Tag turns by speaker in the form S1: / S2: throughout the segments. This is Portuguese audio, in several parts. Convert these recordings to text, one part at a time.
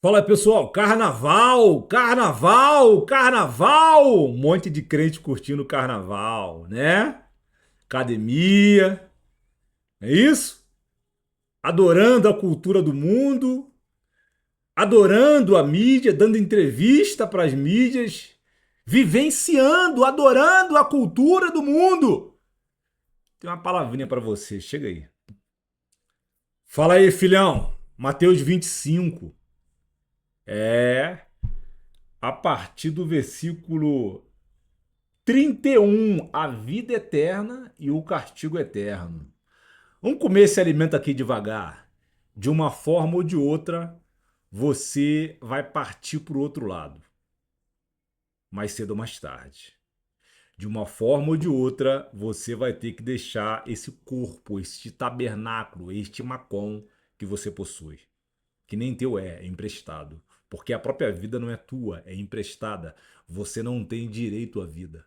S1: Fala pessoal, carnaval, carnaval, carnaval! Um monte de crente curtindo o carnaval, né? Academia, é isso? Adorando a cultura do mundo, adorando a mídia, dando entrevista para as mídias, vivenciando, adorando a cultura do mundo. Tem uma palavrinha para você, chega aí. Fala aí, filhão. Mateus 25. É, a partir do versículo 31, a vida eterna e o castigo eterno. Vamos comer esse alimento aqui devagar. De uma forma ou de outra, você vai partir para o outro lado, mais cedo ou mais tarde. De uma forma ou de outra, você vai ter que deixar esse corpo, este tabernáculo, este macon que você possui. Que nem teu é emprestado. Porque a própria vida não é tua, é emprestada. Você não tem direito à vida.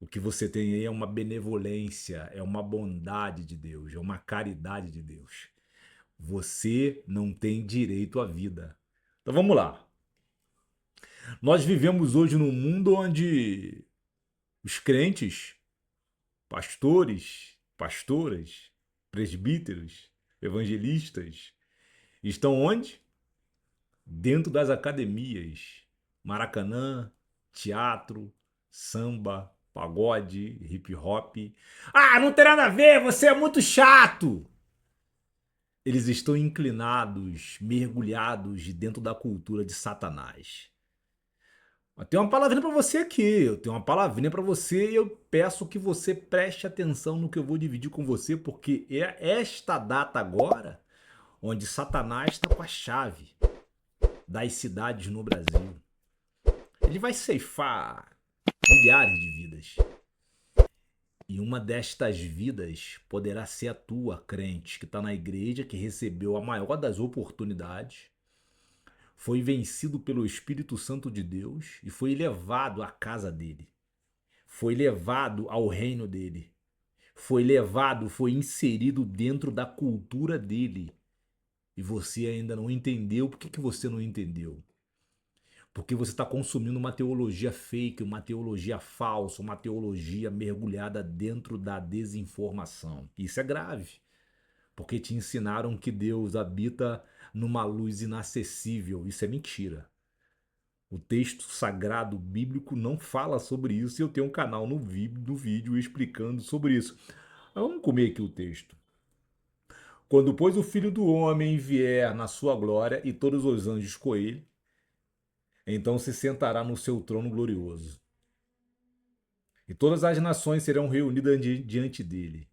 S1: O que você tem aí é uma benevolência, é uma bondade de Deus, é uma caridade de Deus. Você não tem direito à vida. Então vamos lá. Nós vivemos hoje num mundo onde os crentes, pastores, pastoras, presbíteros, evangelistas, estão onde? Dentro das academias. Maracanã, teatro, samba, pagode, hip hop. Ah, não tem nada a ver, você é muito chato! Eles estão inclinados, mergulhados dentro da cultura de Satanás. Eu tenho uma palavrinha para você aqui, eu tenho uma palavrinha para você e eu peço que você preste atenção no que eu vou dividir com você, porque é esta data agora onde Satanás está com a chave das cidades no Brasil. Ele vai ceifar milhares de vidas. E uma destas vidas poderá ser a tua, crente, que está na igreja, que recebeu a maior das oportunidades, foi vencido pelo Espírito Santo de Deus e foi levado à casa dele. Foi levado ao reino dele. Foi levado, foi inserido dentro da cultura dele. E você ainda não entendeu. Por que você não entendeu? Porque você está consumindo uma teologia fake, uma teologia falsa, uma teologia mergulhada dentro da desinformação. Isso é grave, porque te ensinaram que Deus habita numa luz inacessível. Isso é mentira. O texto sagrado bíblico não fala sobre isso e eu tenho um canal no vídeo explicando sobre isso. Vamos comer aqui o texto. Quando, pois, o Filho do Homem vier na sua glória e todos os anjos com ele, então se sentará no seu trono glorioso. E todas as nações serão reunidas diante dele.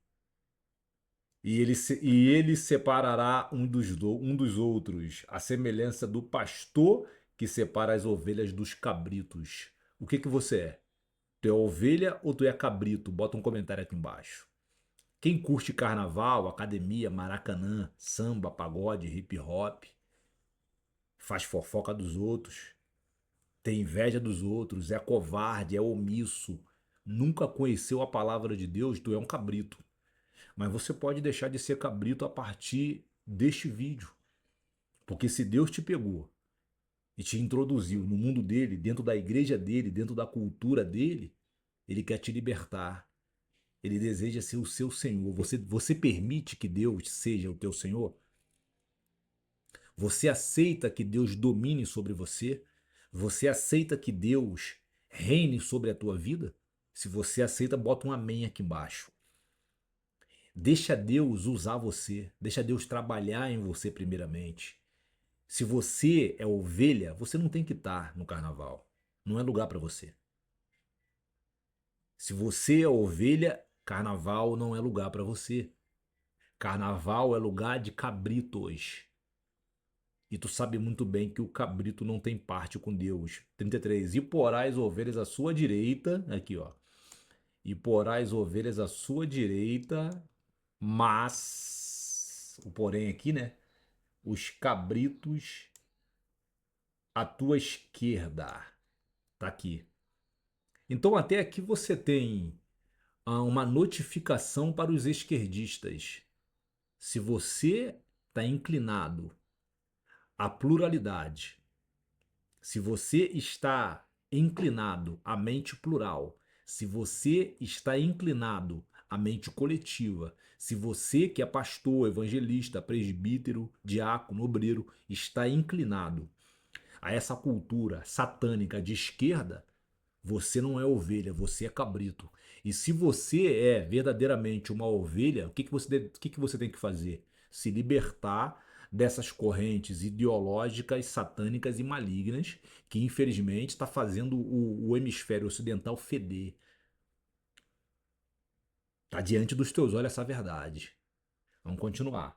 S1: E ele separará um dos outros, a semelhança do pastor que separa as ovelhas dos cabritos. O que você é? Tu é ovelha ou tu é cabrito? Bota um comentário aqui embaixo. Quem curte carnaval, academia, maracanã, samba, pagode, hip hop, faz fofoca dos outros, tem inveja dos outros, é covarde, é omisso, nunca conheceu a palavra de Deus, tu é um cabrito. Mas você pode deixar de ser cabrito a partir deste vídeo. Porque se Deus te pegou e te introduziu no mundo dele, dentro da igreja dele, dentro da cultura dele, ele quer te libertar. Ele deseja ser o seu Senhor. Você permite que Deus seja o teu Senhor? Você aceita que Deus domine sobre você? Você aceita que Deus reine sobre a tua vida? Se você aceita, bota um amém aqui embaixo. Deixa Deus usar você. Deixa Deus trabalhar em você primeiramente. Se você é ovelha, você não tem que estar no carnaval. Não é lugar para você. Se você é ovelha, carnaval não é lugar para você. Carnaval é lugar de cabritos. E tu sabe muito bem que o cabrito não tem parte com Deus. 33. E porá as ovelhas à sua direita. Aqui, ó. E porá as ovelhas à sua direita. Mas. O porém aqui, né? Os cabritos à tua esquerda. Tá aqui. Então, até aqui você tem uma notificação para os esquerdistas. Se você está inclinado a pluralidade. Se você está inclinado à mente plural, se você está inclinado à mente coletiva, se você que é pastor, evangelista, presbítero, diácono, obreiro, está inclinado a essa cultura satânica de esquerda, você não é ovelha, você é cabrito. E se você é verdadeiramente uma ovelha, o que que você tem que fazer? Se libertar dessas correntes ideológicas, satânicas e malignas que infelizmente está fazendo o hemisfério ocidental feder. Está diante dos teus olhos essa verdade. Vamos continuar.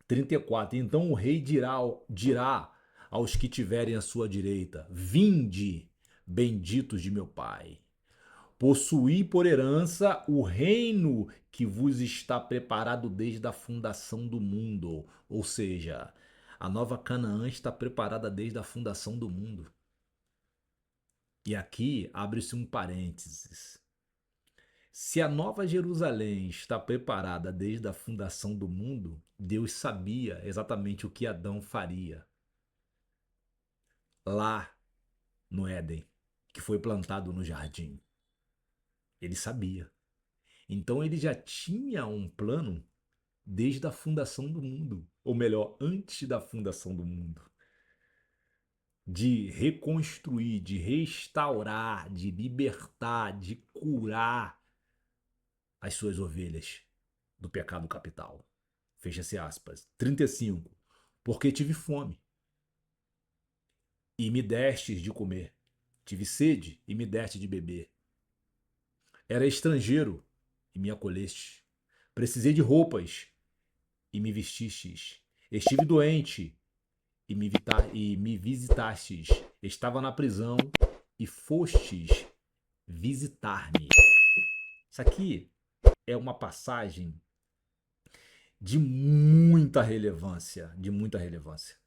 S1: 34. Então o rei dirá aos que tiverem à sua direita: Vinde, benditos de meu Pai. Possuí por herança o reino que vos está preparado desde a fundação do mundo. Ou seja, a nova Canaã está preparada desde a fundação do mundo. E aqui abre-se um parênteses. Se a nova Jerusalém está preparada desde a fundação do mundo, Deus sabia exatamente o que Adão faria lá no Éden, que foi plantado no jardim. Ele sabia. Então ele já tinha um plano desde a fundação do mundo, ou melhor, antes da fundação do mundo, de reconstruir, de restaurar, de libertar, de curar as suas ovelhas do pecado capital. Fecha-se aspas. 35. Porque tive fome e me destes de comer. Tive sede e me deste de beber. Era estrangeiro e me acolheste. Precisei de roupas e me vestistes. Estive doente e me visitastes. Estava na prisão e fostes visitar-me. Isso aqui é uma passagem de muita relevância, de muita relevância.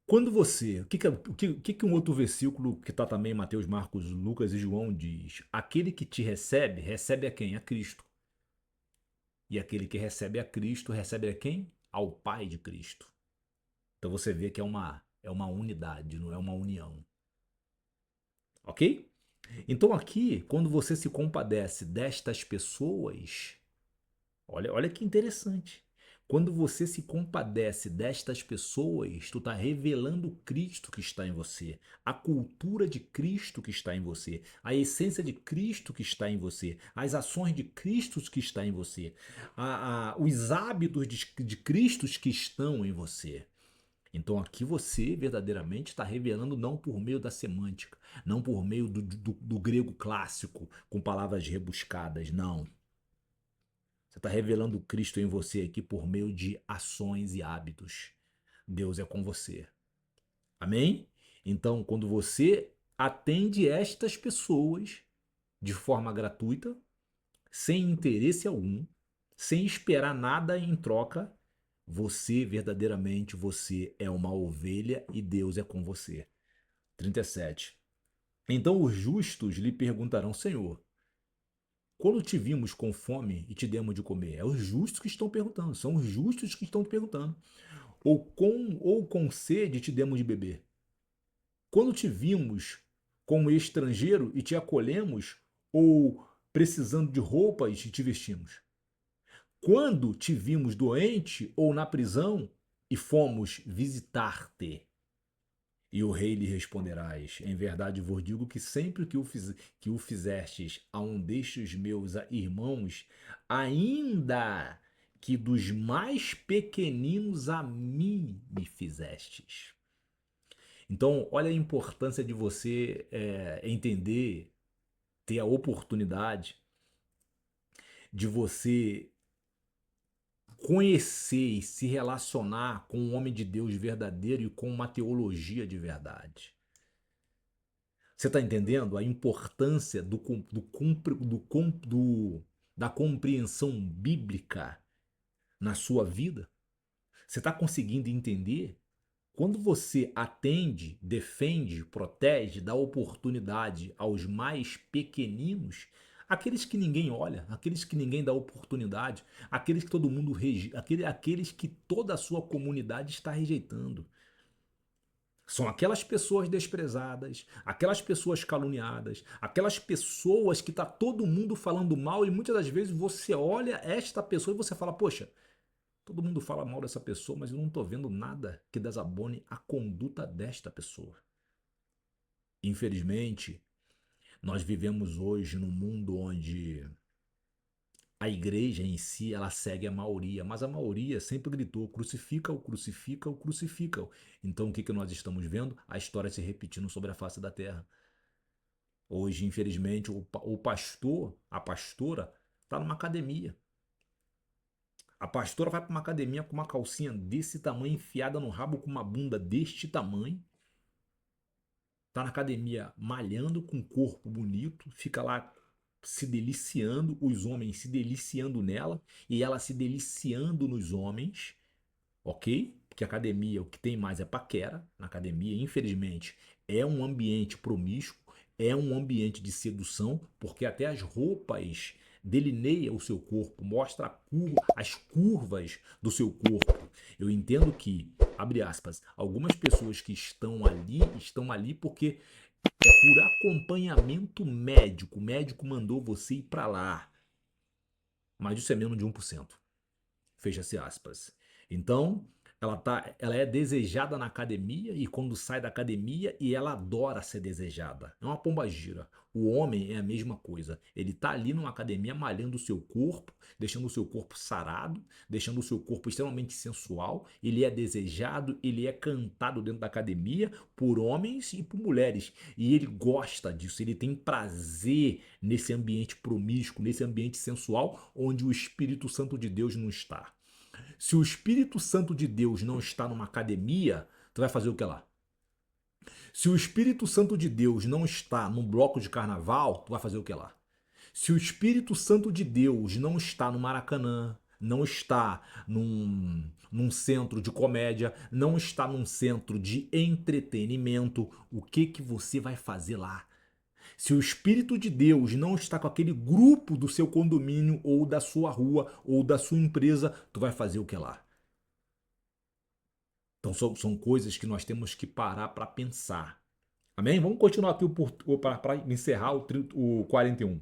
S1: Quando você, o que um outro versículo que está também em Mateus, Marcos, Lucas e João diz? Aquele que te recebe, recebe a quem? A Cristo. E aquele que recebe a Cristo, recebe a quem? Ao Pai de Cristo. Então você vê que é uma unidade, não é uma união. Ok? Então aqui, quando você se compadece destas pessoas, olha que interessante. Quando você se compadece destas pessoas, tu está revelando o Cristo que está em você, a cultura de Cristo que está em você, a essência de Cristo que está em você, as ações de Cristo que está em você, os hábitos de Cristo que estão em você. Então aqui você verdadeiramente está revelando não por meio da semântica, não por meio do grego clássico, com palavras rebuscadas, não. Você está revelando o Cristo em você aqui por meio de ações e hábitos. Deus é com você. Amém? Então, quando você atende estas pessoas de forma gratuita, sem interesse algum, sem esperar nada em troca, você é uma ovelha e Deus é com você. 37. Então os justos lhe perguntarão: Senhor, quando te vimos com fome e te demos de comer? É os justos que estão perguntando, são os justos que estão te perguntando. Ou com sede te demos de beber? Quando te vimos como estrangeiro e te acolhemos? Ou precisando de roupas e te vestimos? Quando te vimos doente ou na prisão e fomos visitar-te? E o rei lhe responderás: Em verdade vos digo que sempre que o fizestes a um destes meus irmãos, ainda que dos mais pequeninos a mim me fizestes. Então, olha a importância de você entender, ter a oportunidade de você conhecer e se relacionar com um homem de Deus verdadeiro e com uma teologia de verdade. Você está entendendo a importância da compreensão bíblica na sua vida? Você está conseguindo entender? Quando você atende, defende, protege, dá oportunidade aos mais pequeninos, Aqueles que ninguém olha, aqueles que ninguém dá oportunidade, aqueles que todo mundo aqueles que toda a sua comunidade está rejeitando. São aquelas pessoas desprezadas, aquelas pessoas caluniadas, aquelas pessoas que está todo mundo falando mal e muitas das vezes você olha esta pessoa e você fala, poxa, todo mundo fala mal dessa pessoa, mas eu não estou vendo nada que desabone a conduta desta pessoa. Infelizmente, nós vivemos hoje num mundo onde a igreja em si, ela segue a maioria, mas a maioria sempre gritou, crucifica-o, crucifica-o, crucifica-o. Então o que nós estamos vendo? A história se repetindo sobre a face da terra. Hoje, infelizmente, o pastor, a pastora, está numa academia. A pastora vai para uma academia com uma calcinha desse tamanho, enfiada no rabo, com uma bunda deste tamanho. Tá na academia malhando com um corpo bonito, fica lá se deliciando, os homens se deliciando nela e ela se deliciando nos homens, ok? Porque a academia, o que tem mais é paquera na academia, infelizmente, é um ambiente promíscuo, é um ambiente de sedução, porque até as roupas delineia o seu corpo, mostra as curvas do seu corpo. Eu entendo que, abre aspas, algumas pessoas que estão ali porque é por acompanhamento médico. O médico mandou você ir para lá. Mas isso é menos de 1%. Fecha-se aspas. Então, ela é desejada na academia e quando sai da academia e ela adora ser desejada. É uma pombagira. O homem é a mesma coisa. Ele está ali numa academia malhando o seu corpo, deixando o seu corpo sarado, deixando o seu corpo extremamente sensual. Ele é desejado, ele é cantado dentro da academia por homens e por mulheres. E ele gosta disso, ele tem prazer nesse ambiente promíscuo, nesse ambiente sensual, onde o Espírito Santo de Deus não está. Se o Espírito Santo de Deus não está numa academia, tu vai fazer o que lá? Se o Espírito Santo de Deus não está num bloco de carnaval, tu vai fazer o que lá? Se o Espírito Santo de Deus não está no Maracanã, não está num centro de comédia, não está num centro de entretenimento, o que você vai fazer lá? Se o Espírito de Deus não está com aquele grupo do seu condomínio, ou da sua rua, ou da sua empresa, tu vai fazer o que lá? Então são coisas que nós temos que parar para pensar. Amém? Vamos continuar aqui para encerrar o 41.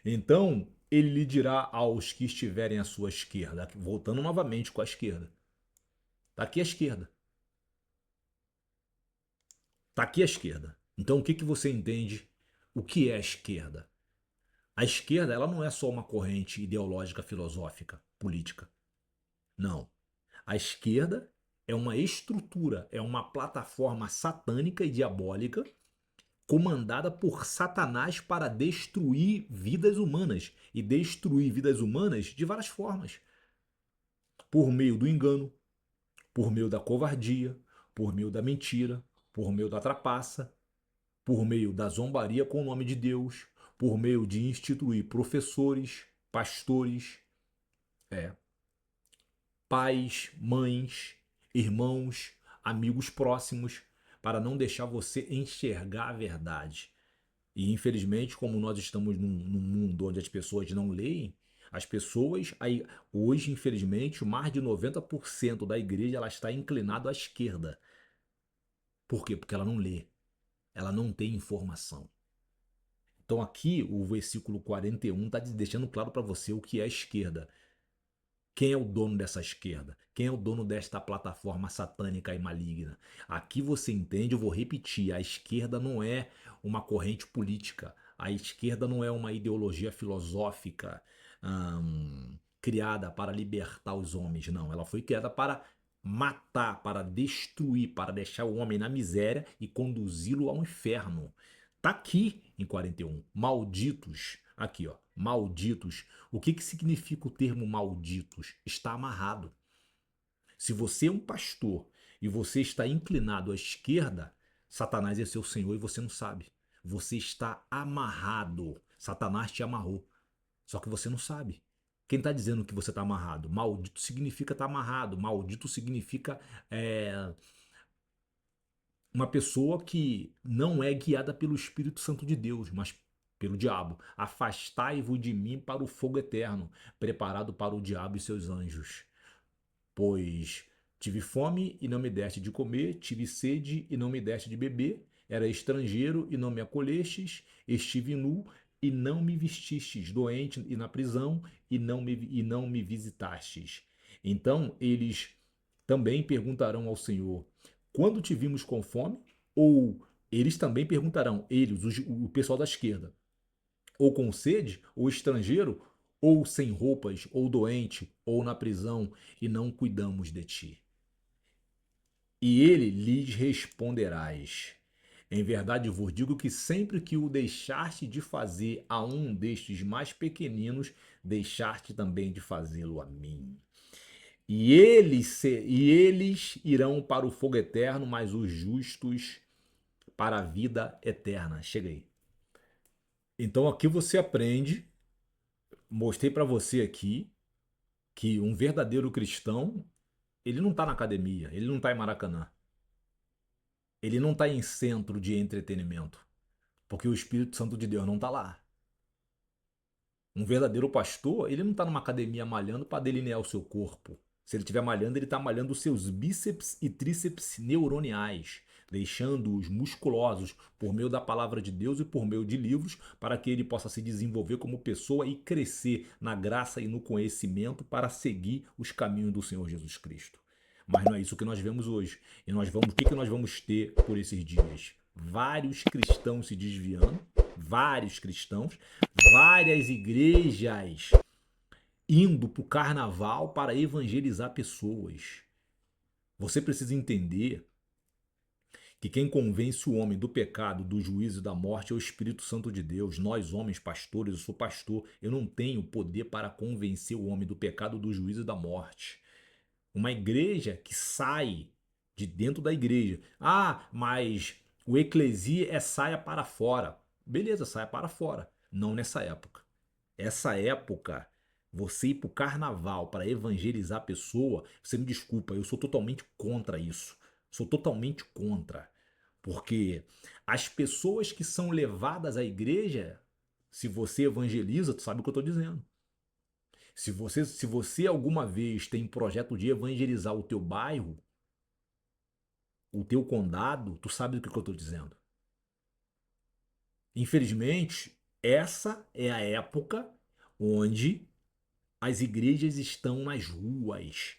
S1: Então ele lhe dirá aos que estiverem à sua esquerda, voltando novamente com a esquerda. Está aqui a esquerda. Está aqui a esquerda. Então o que você entende? O que é a esquerda? A esquerda ela não é só uma corrente ideológica, filosófica, política. Não. A esquerda é uma estrutura, é uma plataforma satânica e diabólica comandada por Satanás para destruir vidas humanas e destruir vidas humanas de várias formas. Por meio do engano, por meio da covardia, por meio da mentira, por meio da trapaça, por meio da zombaria com o nome de Deus, por meio de instituir professores, pastores, pais, mães, irmãos, amigos próximos, para não deixar você enxergar a verdade. E infelizmente, como nós estamos num mundo onde as pessoas não leem, as pessoas, aí, hoje, infelizmente, mais de 90% da igreja ela está inclinada à esquerda. Por quê? Porque ela não lê, ela não tem informação. Então aqui o versículo 41 está deixando claro para você o que é a esquerda. Quem é o dono dessa esquerda? Quem é o dono desta plataforma satânica e maligna? Aqui você entende, eu vou repetir, a esquerda não é uma corrente política, a esquerda não é uma ideologia filosófica criada para libertar os homens, não. Ela foi criada para matar, para destruir, para deixar o homem na miséria e conduzi-lo ao inferno. Tá aqui em 41. Malditos. Aqui, ó. Malditos. O que significa o termo malditos? Está amarrado. Se você é um pastor e você está inclinado à esquerda, Satanás é seu senhor e você não sabe. Você está amarrado. Satanás te amarrou. Só que você não sabe. Quem está dizendo que você está amarrado? Maldito significa estar amarrado. Maldito significa uma pessoa que não é guiada pelo Espírito Santo de Deus, mas pelo diabo. Afastai-vos de mim para o fogo eterno, preparado para o diabo e seus anjos. Pois tive fome e não me deste de comer, tive sede e não me deste de beber, era estrangeiro e não me acolhestes, estive nu e não me vestistes, doente e na prisão e não me visitastes. Então eles também perguntarão ao Senhor: quando te vimos com fome? Ou eles também perguntarão, eles, o pessoal da esquerda, ou com sede, ou estrangeiro, ou sem roupas, ou doente, ou na prisão, e não cuidamos de ti. E ele lhes responderás: em verdade vos digo que sempre que o deixaste de fazer a um destes mais pequeninos, deixaste também de fazê-lo a mim. E eles irão para o fogo eterno, mas os justos para a vida eterna. Chega aí. Então aqui você aprende, mostrei para você aqui, que um verdadeiro cristão, ele não está na academia, ele não está em Maracanã, ele não está em centro de entretenimento, porque o Espírito Santo de Deus não está lá. Um verdadeiro pastor, ele não está numa academia malhando para delinear o seu corpo. Se ele estiver malhando, ele está malhando os seus bíceps e tríceps neuroniais, deixando-os musculosos por meio da palavra de Deus e por meio de livros, para que ele possa se desenvolver como pessoa e crescer na graça e no conhecimento para seguir os caminhos do Senhor Jesus Cristo. Mas não é isso que nós vemos hoje. E o que nós vamos ter por esses dias? Vários cristãos se desviando, vários cristãos, várias igrejas indo para o carnaval para evangelizar pessoas. Você precisa entender que quem convence o homem do pecado, do juízo e da morte é o Espírito Santo de Deus. Nós, homens, pastores, eu sou pastor, eu não tenho poder para convencer o homem do pecado, do juízo e da morte. Uma igreja que sai de dentro da igreja. Ah, mas o eclesia é saia para fora. Beleza, saia para fora. Não nessa época. Essa época, você ir para o carnaval para evangelizar a pessoa, você me desculpa, eu sou totalmente contra isso. Sou totalmente contra. Porque as pessoas que são levadas à igreja, se você evangeliza, tu sabe o que eu estou dizendo. Se você alguma vez tem projeto de evangelizar o teu bairro, o teu condado, tu sabe do que eu estou dizendo. Infelizmente, essa é a época onde as igrejas estão nas ruas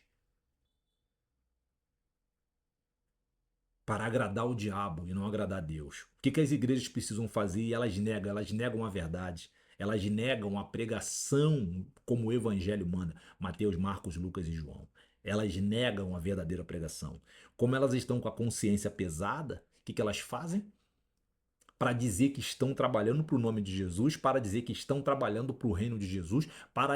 S1: para agradar o diabo e não agradar a Deus. O que as igrejas precisam fazer? E elas negam a verdade. Elas negam a pregação como o evangelho manda. Mateus, Marcos, Lucas e João. Elas negam a verdadeira pregação. Como elas estão com a consciência pesada, o que elas fazem? Para dizer que estão trabalhando para o nome de Jesus, para dizer que estão trabalhando para o reino de Jesus, para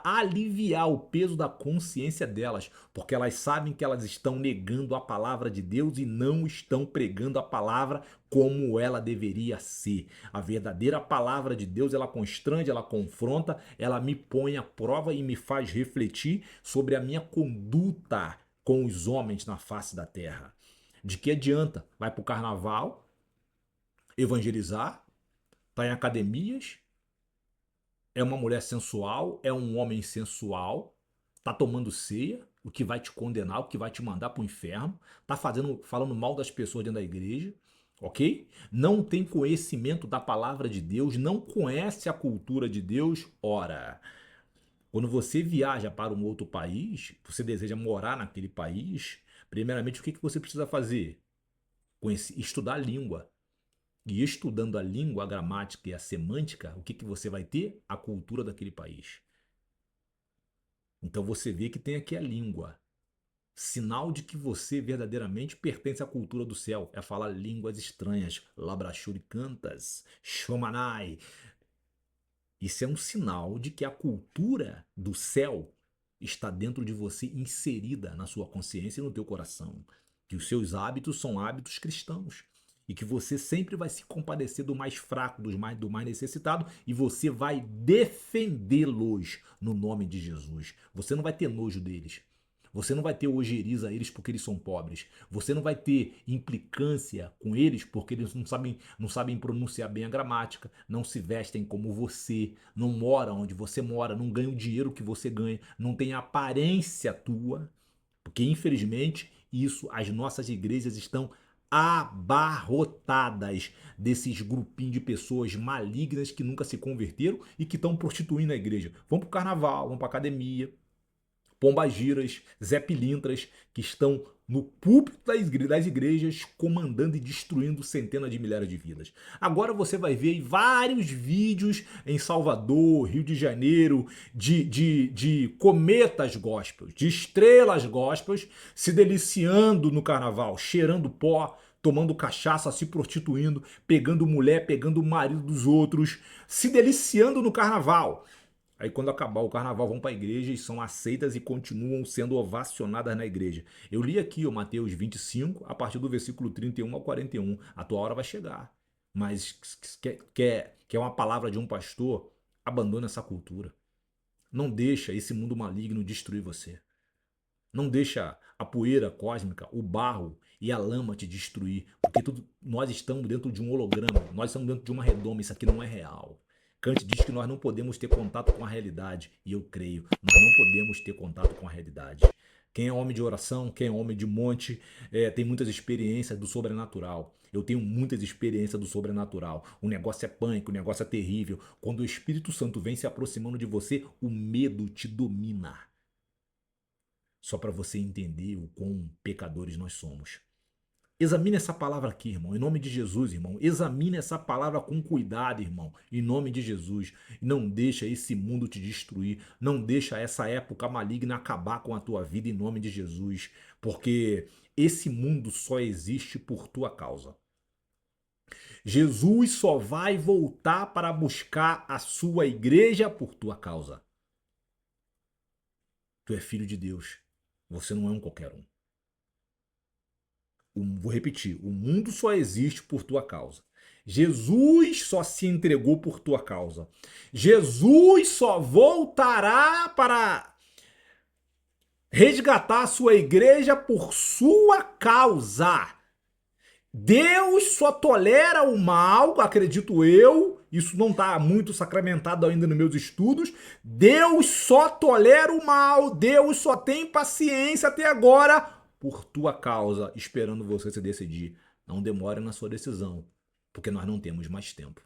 S1: aliviar o peso da consciência delas, porque elas sabem que elas estão negando a palavra de Deus e não estão pregando a palavra como ela deveria ser. A verdadeira palavra de Deus, ela constrange, ela confronta, ela me põe à prova e me faz refletir sobre a minha conduta com os homens na face da terra. De que adianta? Vai para o carnaval evangelizar, tá em academias, é uma mulher sensual, é um homem sensual, tá tomando ceia, o que vai te condenar, o que vai te mandar pro inferno, tá falando mal das pessoas dentro da igreja, ok? Não tem conhecimento da palavra de Deus, não conhece a cultura de Deus. Ora, quando você viaja para um outro país, você deseja morar naquele país, primeiramente o que você precisa fazer? Estudar a língua. E estudando a língua, a gramática e a semântica, o que você vai ter? A cultura daquele país. Então você vê que tem aqui a língua. Sinal de que você verdadeiramente pertence à cultura do céu. É falar línguas estranhas. Labrachuricantas, Shomanai. Isso é um sinal de que a cultura do céu está dentro de você, inserida na sua consciência e no teu coração. Que os seus hábitos são hábitos cristãos. E que você sempre vai se compadecer do mais fraco, do mais necessitado, e você vai defendê-los no nome de Jesus. Você não vai ter nojo deles. Você não vai ter ojeriza a eles porque eles são pobres. Você não vai ter implicância com eles porque eles não sabem pronunciar bem a gramática, não se vestem como você, não moram onde você mora, não ganham o dinheiro que você ganha, não tem a aparência tua. Porque, infelizmente, isso, as nossas igrejas estão abarrotadas desses grupinhos de pessoas malignas que nunca se converteram e que estão prostituindo a igreja. Vão para o carnaval, vão para academia, pombagiras, Zé Pilintras, que estão no púlpito das igrejas comandando e destruindo centenas de milhares de vidas. Agora você vai ver vários vídeos em Salvador, Rio de Janeiro, de cometas gospels, de estrelas gospels, se deliciando no carnaval, cheirando pó, tomando cachaça, se prostituindo, pegando mulher, pegando o marido dos outros, se deliciando no carnaval. Aí quando acabar o carnaval vão para a igreja e são aceitas e continuam sendo ovacionadas na igreja. Eu li aqui, Mateus 25, a partir do versículo 31 ao 41. A tua hora vai chegar. Mas quer uma palavra de um pastor? Abandona essa cultura. Não deixa esse mundo maligno destruir você. Não deixa a poeira cósmica, o barro e a lama te destruir. Porque nós estamos dentro de um holograma. Nós estamos dentro de uma redoma. Isso aqui não é real. Kant diz que nós não podemos ter contato com a realidade, e eu creio, nós não podemos ter contato com a realidade. Quem é homem de oração, quem é homem de monte, tem muitas experiências do sobrenatural. Eu tenho muitas experiências do sobrenatural. O negócio é punk, o negócio é terrível. Quando o Espírito Santo vem se aproximando de você, o medo te domina. Só para você entender o quão pecadores nós somos. Examine essa palavra aqui, irmão, em nome de Jesus, irmão. Examine essa palavra com cuidado, irmão, em nome de Jesus. Não deixa esse mundo te destruir. Não deixa essa época maligna acabar com a tua vida, em nome de Jesus. Porque esse mundo só existe por tua causa. Jesus só vai voltar para buscar a sua igreja por tua causa. Tu é filho de Deus. Você não é um qualquer um. Vou repetir, o mundo só existe por tua causa. Jesus só se entregou por tua causa. Jesus só voltará para resgatar a sua igreja por sua causa. Deus só tolera o mal, acredito eu, isso não está muito sacramentado ainda nos meus estudos. Deus só tolera o mal, Deus só tem paciência até agora por tua causa, esperando você se decidir. Não demore na sua decisão, porque nós não temos mais tempo.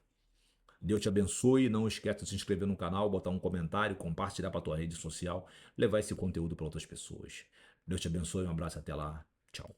S1: Deus te abençoe, não esqueça de se inscrever no canal, botar um comentário, compartilhar para tua rede social, levar esse conteúdo para outras pessoas. Deus te abençoe, um abraço, até lá, tchau.